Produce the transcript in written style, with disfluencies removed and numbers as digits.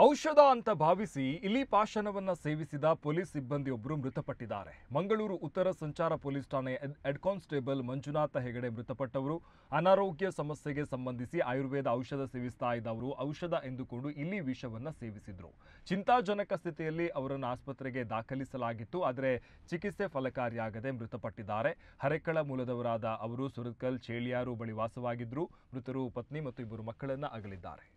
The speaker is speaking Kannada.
ಔಷಧ ಅಂತ ಭಾವಿಸಿ ಇಲಿ ಪಾಷಾಣವನ್ನ ಸೇವಿಸಿದ ಪೊಲೀಸ್ ಸಿಬ್ಬಂದಿಯೊಬ್ಬರು ಮೃತಪಟ್ಟಿದ್ದಾರೆ. ಮಂಗಳೂರು ಉತ್ತರ ಸಂಚಾರ ಪೊಲೀಸ್ ಠಾಣೆಯ ಹೆಡ್ ಕಾನ್ಸ್ಟೇಬಲ್ ಮಂಜುನಾಥ ಹೆಗಡೆ ಮೃತಪಟ್ಟವರು. ಅನಾರೋಗ್ಯ ಸಮಸ್ಯೆಗೆ ಸಂಬಂಧಿಸಿ ಆಯುರ್ವೇದ ಔಷಧ ಸೇವಿಸ್ತಾ ಇದ್ದವರು ಔಷಧ ಎಂದುಕೊಂಡು ಇಲಿ ವಿಷವನ್ನ ಸೇವಿಸಿದ್ರು. ಚಿಂತಾಜನಕ ಸ್ಥಿತಿಯಲ್ಲಿ ಅವರನ್ನು ಆಸ್ಪತ್ರೆಗೆ ದಾಖಲಿಸಲಾಗಿತ್ತು. ಆದರೆ ಚಿಕಿತ್ಸೆ ಫಲಕಾರಿಯಾಗದೆ ಮೃತಪಟ್ಟಿದ್ದಾರೆ. ಹರೇಕಳ ಮೂಲದವರಾದ ಅವರು ಸುರತ್ಕಲ್ ಚೇಳಿಯಾರು ಬಳಿ ವಾಸವಾಗಿದ್ರು. ಮೃತರು ಪತ್ನಿ ಮತ್ತು ಇಬ್ಬರು ಮಕ್ಕಳನ್ನ ಅಗಲಿದ್ದಾರೆ.